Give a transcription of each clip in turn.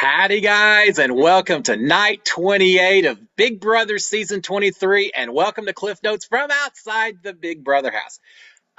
Howdy, guys, and welcome to night 28 of Big Brother Season 23, and welcome to Cliff Notes from outside the Big Brother house.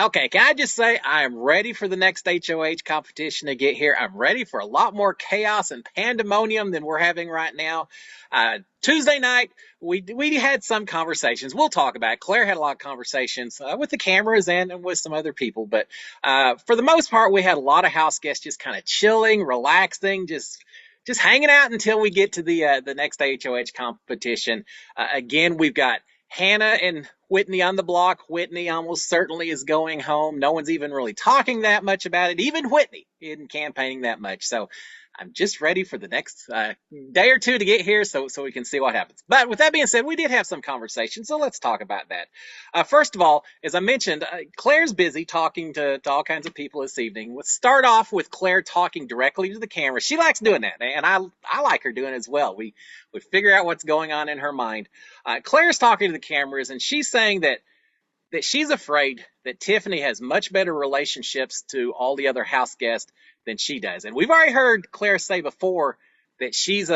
Okay, can I just say I am ready for the next HOH competition to get here? I'm ready for a lot more chaos and pandemonium than we're having right now. Tuesday night, we had some conversations. We'll talk about it. Claire had a lot of conversations with the cameras and with some other people, but for the most part, we had a lot of house guests just kind of chilling, relaxing, just hanging out until we get to the next HOH competition. Again, we've got Hannah and Whitney on the block. Whitney almost certainly is going home. No one's even really talking that much about it. Even Whitney isn't campaigning that much. So I'm just ready for the next day or two to get here so we can see what happens. But with that being said, we did have some conversations, so let's talk about that. First of all, as I mentioned, Claire's busy talking to all kinds of people this evening. Let's start off with Claire talking directly to the camera. She likes doing that, and I like her doing it as well. We figure out what's going on in her mind. Claire's talking to the cameras, and she's saying that she's afraid that Tiffany has much better relationships to all the other house guests than she does. And we've already heard Claire say before that she's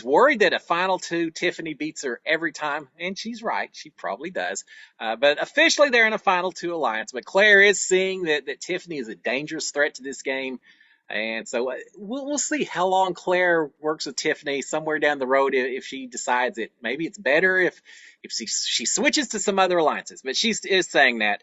worried that a final two Tiffany beats her every time, and she's right, she probably does. But officially they're in a final two alliance. But Claire is seeing that Tiffany is a dangerous threat to this game. And so we'll see how long Claire works with Tiffany somewhere down the road if she decides that maybe it's better if she switches to some other alliances. But she is saying that.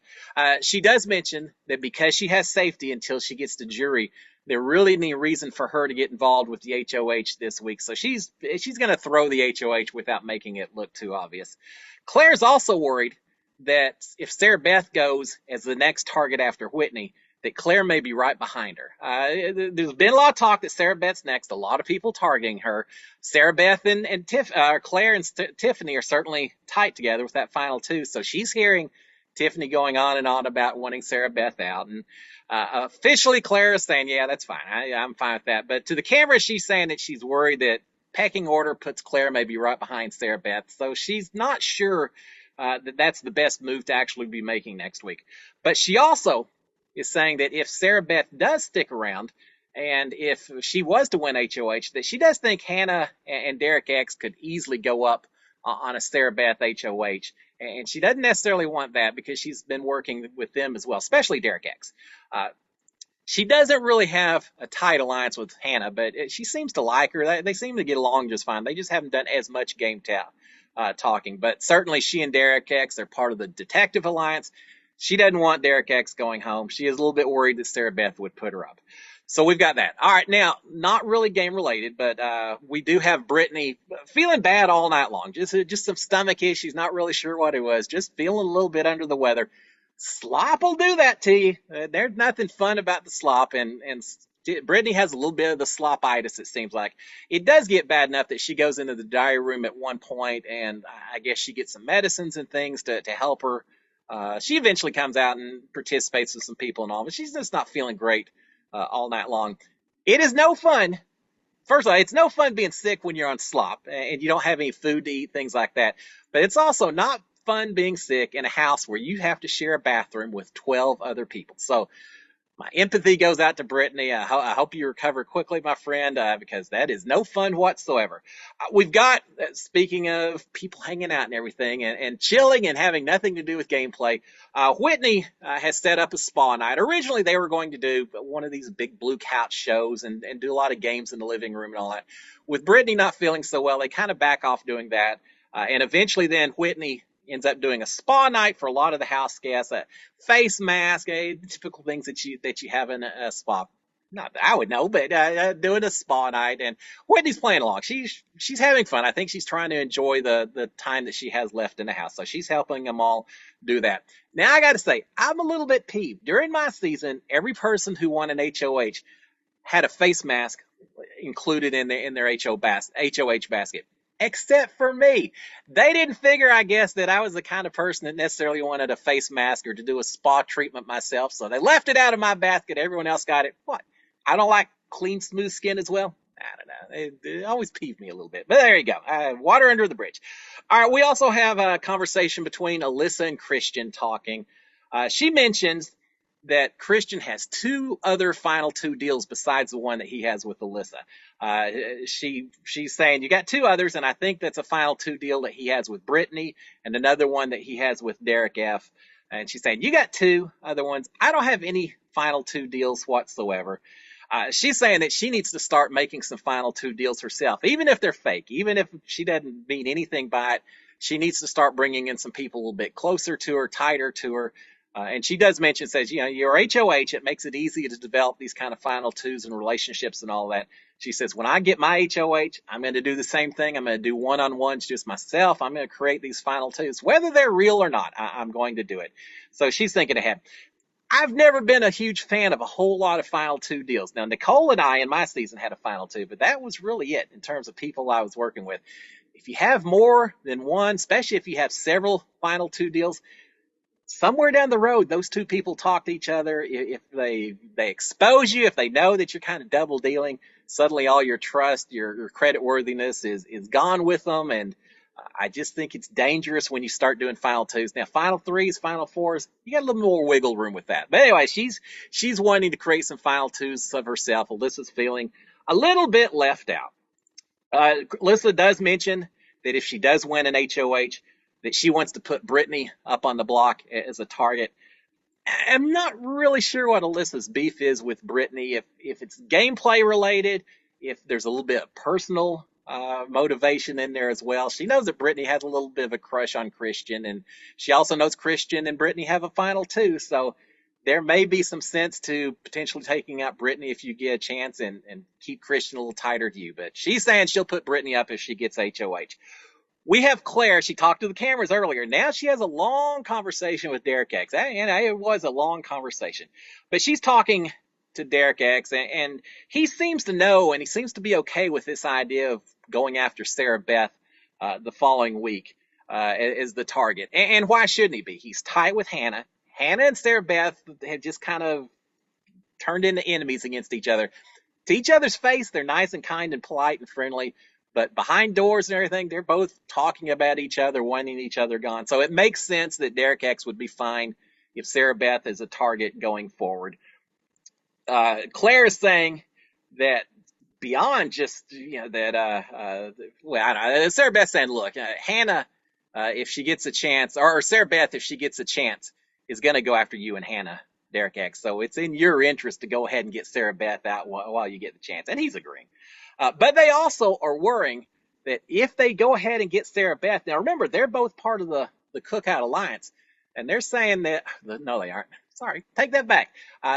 She does mention that because she has safety until she gets to jury, there really any reason for her to get involved with the HOH this week. So she's going to throw the HOH without making it look too obvious. Claire's also worried that if Sarah Beth goes as the next target after Whitney, that Claire may be right behind her. There's been a lot of talk that Sarah Beth's next. A lot of people targeting her. Sarah Beth and Claire and Tiffany are certainly tight together with that final two. So she's hearing Tiffany going on and on about wanting Sarah Beth out. And officially, Claire is saying, yeah, that's fine. I'm fine with that. But to the camera, she's saying that she's worried that pecking order puts Claire maybe right behind Sarah Beth. So she's not sure that that's the best move to actually be making next week. But she also is saying that if Sarah Beth does stick around and if she was to win HOH, that she does think Hannah and Derek X could easily go up on a Sarah Beth HOH. And she doesn't necessarily want that because she's been working with them as well, especially Derek X. She doesn't really have a tight alliance with Hannah, but she seems to like her. They seem to get along just fine. They just haven't done as much game talking. But certainly she and Derek X are part of the detective alliance. She doesn't want Derek X going home. She is a little bit worried that Sarah Beth would put her up. So we've got that. All right, now, not really game related, but we do have Brittany feeling bad all night long. Just some stomach issues, not really sure what it was, just feeling a little bit under the weather. Slop will do that to you. There's nothing fun about the slop, and Brittany has a little bit of the slopitis, it seems like. It does get bad enough that she goes into the diary room at one point, and I guess she gets some medicines and things to help her. She eventually comes out and participates with some people and all, but she's just not feeling great all night long. It is no fun. First of all, it's no fun being sick when you're on slop and you don't have any food to eat, things like that. But it's also not fun being sick in a house where you have to share a bathroom with 12 other people. So my empathy goes out to Brittany. I hope you recover quickly, my friend, because that is no fun whatsoever. We've got, speaking of people hanging out and everything and chilling and having nothing to do with gameplay, Whitney has set up a spa night. Originally, they were going to do one of these big blue couch shows and do a lot of games in the living room and all that. With Brittany not feeling so well, they kind of back off doing that. And eventually then Whitney ends up doing a spa night for a lot of the house guests, a face mask, typical things that you have in a spa. Not that I would know, but doing a spa night, and Whitney's playing along. She's having fun. I think she's trying to enjoy the time that she has left in the house. So she's helping them all do that. Now I got to say, I'm a little bit peeved. During my season, every person who won an HOH had a face mask included in their HOH basket, except for me. They didn't figure, I guess, that I was the kind of person that necessarily wanted a face mask or to do a spa treatment myself, so they left it out of my basket. Everyone else got it. What? I don't like clean, smooth skin as well? I don't know. It always peeved me a little bit. But there you go. Water under the bridge. All right, we also have a conversation between Alyssa and Christian talking. She mentions that Christian has two other final two deals besides the one that he has with Alyssa. She's saying you got two others, and I think that's a final two deal that he has with Brittany, and another one that he has with Derek F. And she's saying you got two other ones. I don't have any final two deals whatsoever. She's saying that she needs to start making some final two deals herself, even if they're fake, even if she doesn't mean anything by it. She needs to start bringing in some people a little bit closer to her, tighter to her. And she does mention, says, your HOH, it makes it easy to develop these kind of final twos and relationships and all that. She says, when I get my HOH, I'm going to do the same thing. I'm going to do one-on-ones just myself. I'm going to create these final twos. Whether they're real or not, I'm going to do it. So she's thinking ahead. I've never been a huge fan of a whole lot of final two deals. Now, Nicole and I in my season had a final two, but that was really it in terms of people I was working with. If you have more than one, especially if you have several final two deals, somewhere down the road, those two people talk to each other. If they expose you, if they know that you're kind of double dealing, suddenly all your trust, your credit worthiness is gone with them. And I just think it's dangerous when you start doing final twos. Now, final threes, final fours, you got a little more wiggle room with that. But anyway, she's wanting to create some final twos of herself. Alyssa's feeling a little bit left out. Alyssa does mention that if she does win an HOH, that she wants to put Brittany up on the block as a target. I'm not really sure what Alyssa's beef is with Brittany, if it's gameplay related, if there's a little bit of personal motivation in there as well. She knows that Brittany has a little bit of a crush on Christian, and she also knows Christian and Brittany have a final two, so there may be some sense to potentially taking out Brittany if you get a chance and keep Christian a little tighter to you. But she's saying she'll put Brittany up if she gets HOH. We have Claire. She talked to the cameras earlier. Now she has a long conversation with Derek X. And it was a long conversation. But she's talking to Derek X, and he seems to know, and he seems to be okay with this idea of going after Sarah Beth the following week as the target. And why shouldn't he be? He's tight with Hannah. Hannah and Sarah Beth have just kind of turned into enemies against each other. To each other's face, they're nice and kind and polite and friendly. But behind doors and everything, they're both talking about each other, wanting each other gone. So it makes sense that Derek X would be fine if Sarah Beth is a target going forward. Claire is saying that beyond just, Sarah Beth's saying, look, Hannah, if she gets a chance, or Sarah Beth, if she gets a chance, is going to go after you and Hannah, Derek X. So it's in your interest to go ahead and get Sarah Beth out while you get the chance. And he's agreeing. But they also are worrying that if they go ahead and get Sarah Beth, now remember, they're both part of the Cookout Alliance, and they're saying that, no, they aren't. Sorry, take that back.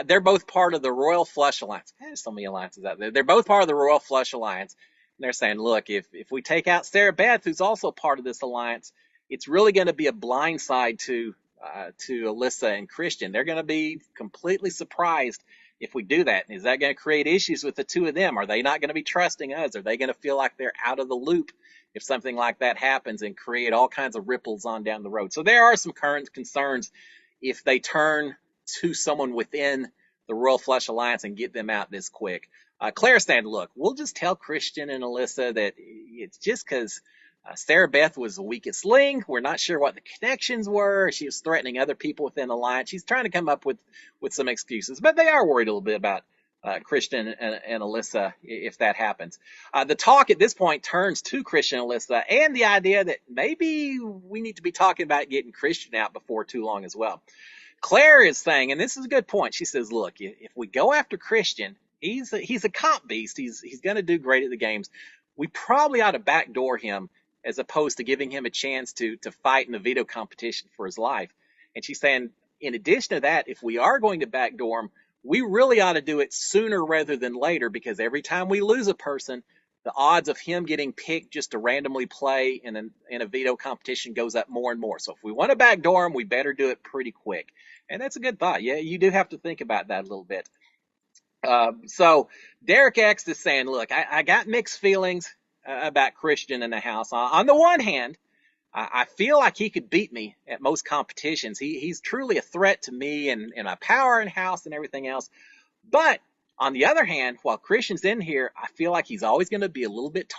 They're both part of the Royal Flush Alliance. There's so many alliances out there. They're both part of the Royal Flush Alliance. And they're saying, look, if we take out Sarah Beth, who's also part of this alliance, it's really going to be a blindside to Alyssa and Christian. They're going to be completely surprised if we do that. Is that going to create issues with the two of them? Are they not going to be trusting us? Are they going to feel like they're out of the loop if something like that happens and create all kinds of ripples on down the road? So there are some current concerns if they turn to someone within the Royal Flush Alliance and get them out this quick. Claire said, look, we'll just tell Christian and Alyssa that it's just because Sarah Beth was the weakest link. We're not sure what the connections were. She was threatening other people within the alliance. She's trying to come up with some excuses, but they are worried a little bit about Christian and Alyssa if that happens. The talk at this point turns to Christian and Alyssa and the idea that maybe we need to be talking about getting Christian out before too long as well. Claire is saying, and this is a good point, she says, look, if we go after Christian, he's a comp beast. He's going to do great at the games. We probably ought to backdoor him as opposed to giving him a chance to fight in a veto competition for his life. And she's saying, in addition to that, if we are going to backdoor him, we really ought to do it sooner rather than later, because every time we lose a person, the odds of him getting picked just to randomly play in a veto competition goes up more and more. So if we want to backdoor him, we better do it pretty quick. And that's a good thought. Yeah, you do have to think about that a little bit. So Derek X is saying, look, I got mixed feelings about Christian in the house. On the one hand, I feel like he could beat me at most competitions. He's truly a threat to me and my power in house and everything else. But On the other hand, while Christian's in here, I feel like he's always going to be a little bit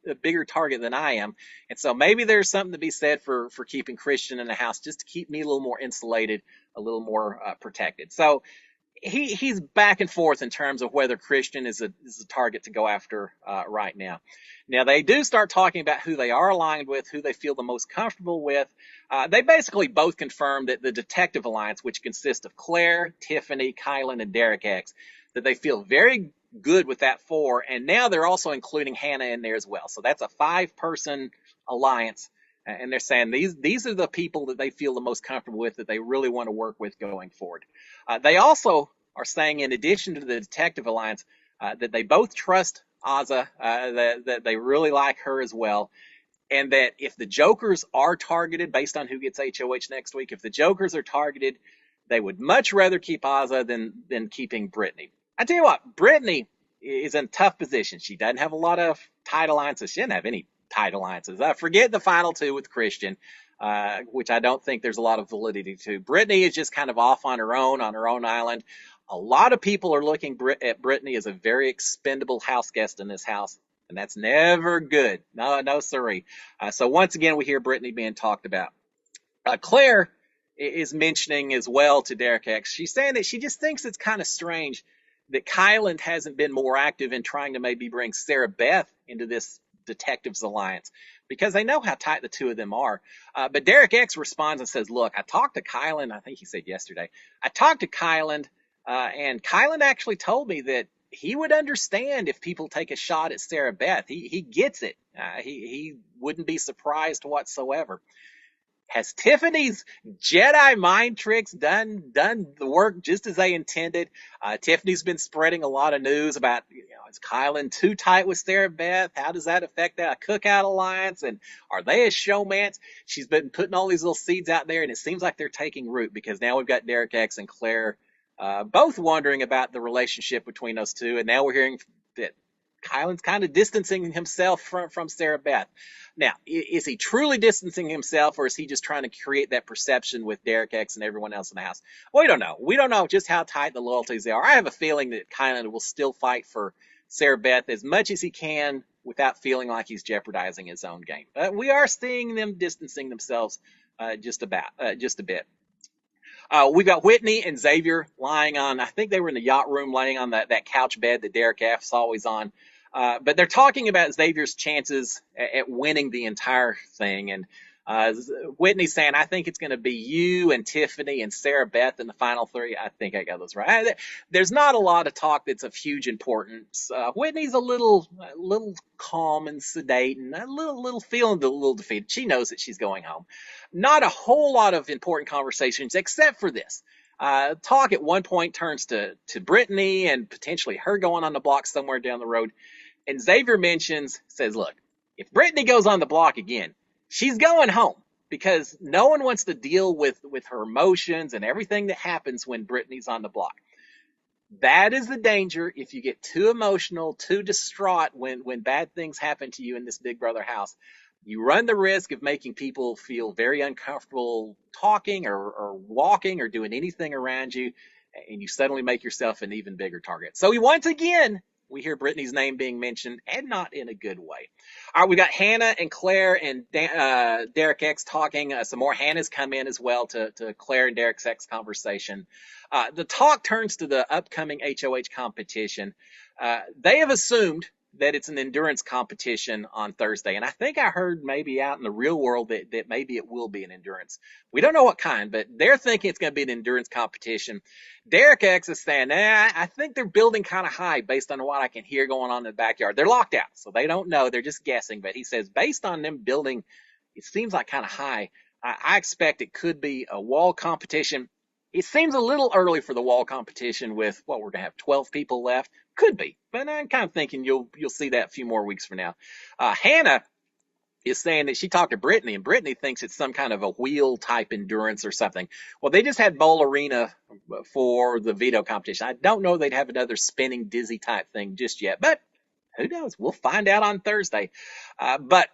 a bigger target than I am. And so maybe there's something to be said for keeping Christian in the house just to keep me a little more insulated, a little more protected. So he's back and forth in terms of whether Christian is a target to go after right now. Now they do start talking about who they are aligned with, who they feel the most comfortable with. They basically both confirm that the Detective Alliance, which consists of Claire, Tiffany, Kylan, and Derek X, that they feel very good with that four, and now they're also including Hannah in there as well. So that's a 5-person alliance, and they're saying these are the people that they feel the most comfortable with, that they really want to work with going forward. They also are saying, in addition to the Detective Alliance, that they both trust Azza, that they really like her as well, and that if the Jokers are targeted based on who gets HOH next week, if the Jokers are targeted, they would much rather keep Azza than keeping Brittany. I tell you what, Brittany is in a tough position. She doesn't have a lot of tight alliances. She doesn't have any tight alliances. Forget the final two with Christian, which I don't think there's a lot of validity to. Brittany is just kind of off on her own island. A lot of people are looking at Brittany as a very expendable house guest in this house, and that's never good. No, sorry. So once again, we hear Brittany being talked about. Claire is mentioning as well to Derek X. She's saying that she just thinks it's kind of strange that Kylan hasn't been more active in trying to maybe bring Sarah Beth into this Detectives Alliance, because they know how tight the two of them are. But Derek X responds and says, look, I talked to Kylan, I think he said yesterday, I talked to Kylan, and Kylan actually told me that he would understand if people take a shot at Sarah Beth. He gets it. He wouldn't be surprised whatsoever. Has Tiffany's Jedi mind tricks done the work just as they intended? Tiffany's been spreading a lot of news about, is Kylan too tight with Sarah Beth? How does that affect that Cookout Alliance? And are they a showmance? She's been putting all these little seeds out there, and it seems like they're taking root, because now we've got Derek X and Claire both wondering about the relationship between those two, and now we're hearing that Kylan's kind of distancing himself from Sarah Beth. Now, is he truly distancing himself, or is he just trying to create that perception with Derek X and everyone else in the house? Well, we don't know. We don't know just how tight the loyalties are. I have a feeling that Kylan will still fight for Sarah Beth as much as he can without feeling like he's jeopardizing his own game. But we are seeing them distancing themselves just a bit. We've got Whitney and Xavier lying on, I think they were in the yacht room laying on that couch bed that Derek F's always on. But they're talking about Xavier's chances at winning the entire thing. And Whitney's saying, I think it's going to be you and Tiffany and Sarah Beth in the final three. I think I got those right. There's not a lot of talk that's of huge importance. Whitney's a little calm and sedate, and a little feeling a little defeated. She knows that she's going home. Not a whole lot of important conversations except for this. Talk at one point turns to Brittany and potentially her going on the block somewhere down the road. And Xavier says, look, if Brittany goes on the block again, she's going home, because no one wants to deal with her emotions and everything that happens when Brittany's on the block. That is the danger if you get too emotional, too distraught when bad things happen to you in this Big Brother house. You run the risk of making people feel very uncomfortable talking or walking or doing anything around you, and you suddenly make yourself an even bigger target. So once again, we hear Brittany's name being mentioned, and not in a good way. All right, we got Hannah and Claire and Derek X talking. Some more Hannah's come in as well to Claire and Derek X conversation. The talk turns to the upcoming HOH competition. They have assumed that it's an endurance competition on Thursday. And I think I heard maybe out in the real world that maybe it will be an endurance. We don't know what kind, but they're thinking it's going to be an endurance competition. Derek X is saying, I think they're building kind of high based on what I can hear going on in the backyard. They're locked out, so they don't know. They're just guessing. But he says, based on them building, it seems like kind of high. I expect it could be a wall competition. It seems a little early for the wall competition with, we're going to have 12 people left. Could be, but I'm kind of thinking you'll see that a few more weeks from now. Hannah is saying that she talked to Brittany, and Brittany thinks it's some kind of a wheel type endurance or something. Well, they just had Bowl Arena for the veto competition. I don't know they'd have another spinning dizzy type thing just yet, but who knows? We'll find out on Thursday. But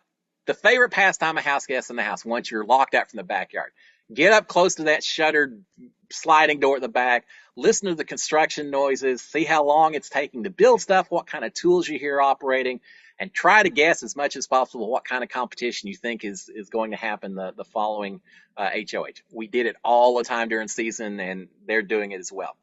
the favorite pastime of house guests in the house, once you're locked out from the backyard, get up close to that shuttered sliding door at the back, listen to the construction noises, see how long it's taking to build stuff, what kind of tools you hear operating, and try to guess as much as possible what kind of competition you think is going to happen the following HOH. We did it all the time during season, and they're doing it as well.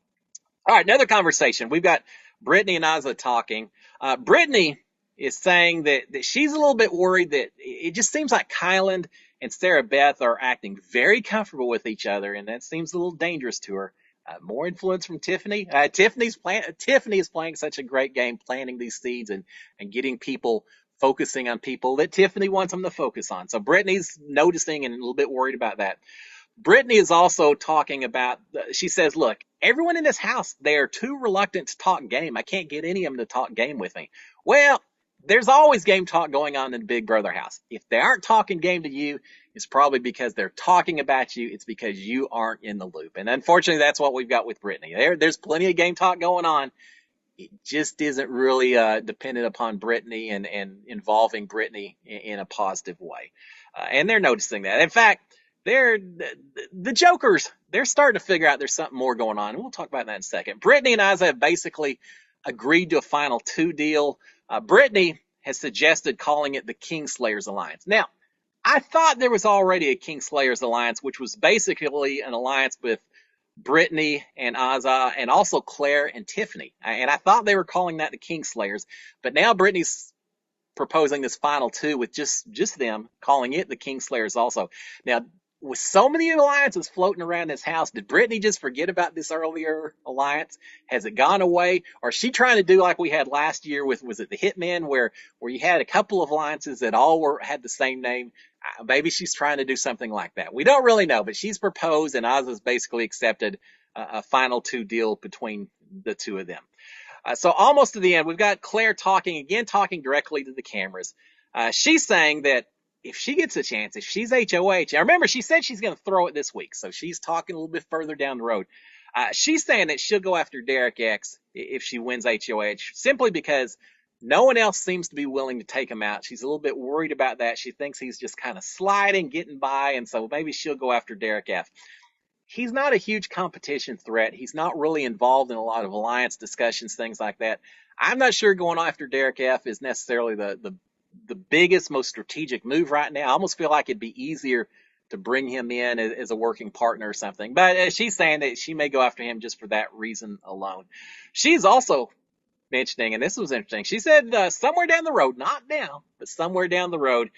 All right, another conversation. We've got Brittany and Isla talking. Brittany is saying that she's a little bit worried that it just seems like Kyland and Sarah Beth are acting very comfortable with each other, and that seems a little dangerous to her. More influence from Tiffany. Tiffany is playing such a great game, planting these seeds and getting people focusing on people that Tiffany wants them to focus on. So Brittany's noticing and a little bit worried about that. Brittany is also talking about, she says, look, everyone in this house, they are too reluctant to talk game. I can't get any of them to talk game with me. Well, there's always game talk going on in the Big Brother house. If they aren't talking game to you, it's probably because they're talking about you. It's because you aren't in the loop. And unfortunately, that's what we've got with Brittany. There's plenty of game talk going on. It just isn't really dependent upon Brittany and involving Brittany in a positive way. And they're noticing that. In fact, the Jokers, they're starting to figure out there's something more going on. And we'll talk about that in a second. Brittany and Isa have basically agreed to a final 2 deal. Brittany has suggested calling it the Kingslayers Alliance. Now, I thought there was already a Kingslayers Alliance, which was basically an alliance with Brittany and Azza and also Claire and Tiffany. And I thought they were calling that the Kingslayers. But now Brittany's proposing this final 2 with just them, calling it the Kingslayers also. Now, with so many alliances floating around this house, did Brittany just forget about this earlier alliance? Has it gone away? Or is she trying to do like we had last year with, was it the Hitmen, where you had a couple of alliances that all had the same name? Maybe she's trying to do something like that. We don't really know, but she's proposed, and Oz's basically accepted a final 2 deal between the 2 of them. So almost to the end, we've got Claire talking directly to the cameras. She's saying that if she gets a chance, if she's HOH, now remember, she said she's going to throw it this week, so she's talking a little bit further down the road. She's saying that she'll go after Derek X if she wins HOH, simply because no one else seems to be willing to take him out. She's a little bit worried about that. She thinks he's just kind of sliding, getting by, and so maybe she'll go after Derek F. He's not a huge competition threat. He's not really involved in a lot of alliance discussions, things like that. I'm not sure going after Derek F is necessarily the biggest, most strategic move right now. I almost feel like it'd be easier to bring him in as a working partner or something. But she's saying that she may go after him just for that reason alone. She's also mentioning, and this was interesting, she said somewhere down the road, not now, but somewhere down the road,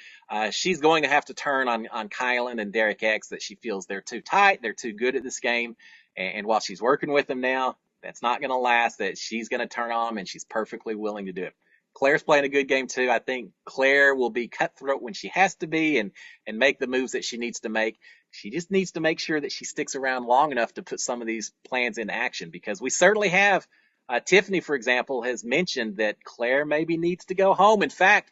she's going to have to turn on Kylan and Derek X, that she feels they're too tight, they're too good at this game, and while she's working with them now, that's not going to last, that she's going to turn on them, and she's perfectly willing to do it. Claire's playing a good game too. I think Claire will be cutthroat when she has to be and make the moves that she needs to make. She just needs to make sure that she sticks around long enough to put some of these plans into action, because we certainly have Tiffany, for example, has mentioned that Claire maybe needs to go home. In fact,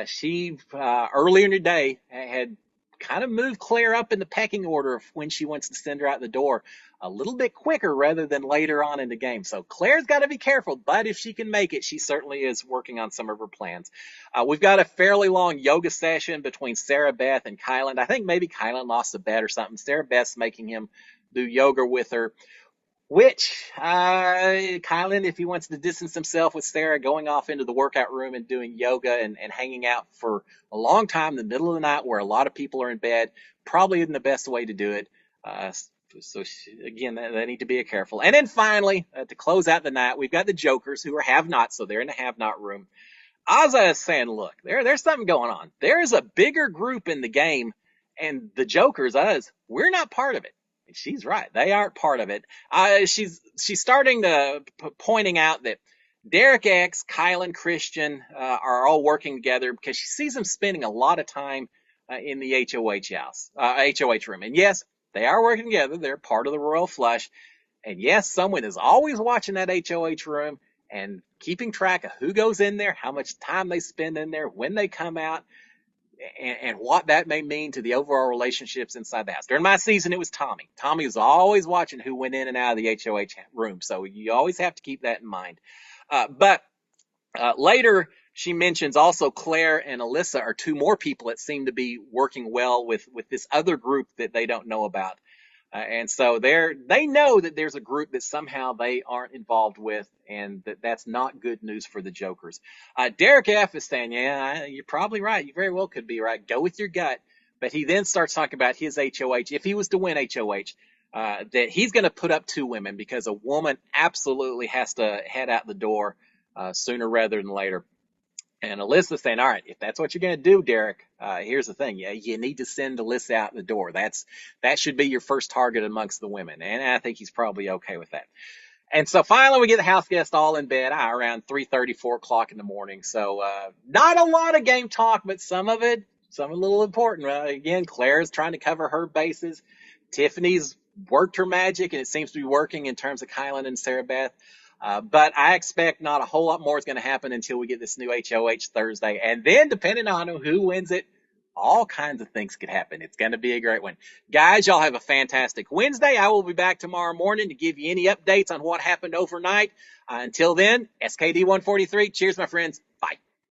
she earlier in the day had kind of moved Claire up in the pecking order of when she wants to send her out the door a little bit quicker rather than later on in the game. So Claire's got to be careful, but if she can make it, she certainly is working on some of her plans. We've got a fairly long yoga session between Sarah Beth and Kylan. I think maybe Kylan lost a bet or something. Sarah Beth's making him do yoga with her, which Kylan, if he wants to distance himself with Sarah, going off into the workout room and doing yoga and hanging out for a long time in the middle of the night where a lot of people are in bed, probably isn't the best way to do it. Again, they need to be careful. And then finally, to close out the night, we've got the Jokers, who are have-nots, so they're in the have-not room. Azza is saying, look, there's something going on. There's a bigger group in the game, and the Jokers, us, we're not part of it. And she's right. They aren't part of it. She's starting to pointing out that Derek X, Kylan, Christian are all working together because she sees them spending a lot of time in the HOH room. And yes, they are working together. They're part of the Royal Flush. And yes, someone is always watching that HOH room and keeping track of who goes in there, how much time they spend in there, when they come out, and what that may mean to the overall relationships inside the house. During my season, it was Tommy. Tommy was always watching who went in and out of the HOH room, so you always have to keep that in mind. But later, she mentions also Claire and Alyssa are 2 more people that seem to be working well with this other group that they don't know about. And so they know that there's a group that somehow they aren't involved with, and that's not good news for the Jokers. Derek F is saying, yeah, you're probably right. You very well could be right. Go with your gut. But he then starts talking about his HOH. If he was to win HOH, that he's going to put up two women because a woman absolutely has to head out the door sooner rather than later. And Alyssa's saying, all right, if that's what you're going to do, Derek, here's the thing. Yeah, you need to send Alyssa out the door. That should be your first target amongst the women. And I think he's probably okay with that. And so finally we get the house guests all in bed around 3:30, 4 o'clock in the morning. So not a lot of game talk, but some of it a little important. Again, Claire's trying to cover her bases. Tiffany's worked her magic, and it seems to be working in terms of Kylan and Sarah Beth. But I expect not a whole lot more is going to happen until we get this new HOH Thursday. And then, depending on who wins it, all kinds of things could happen. It's going to be a great one. Guys, y'all have a fantastic Wednesday. I will be back tomorrow morning to give you any updates on what happened overnight. Until then, SKD 143. Cheers, my friends.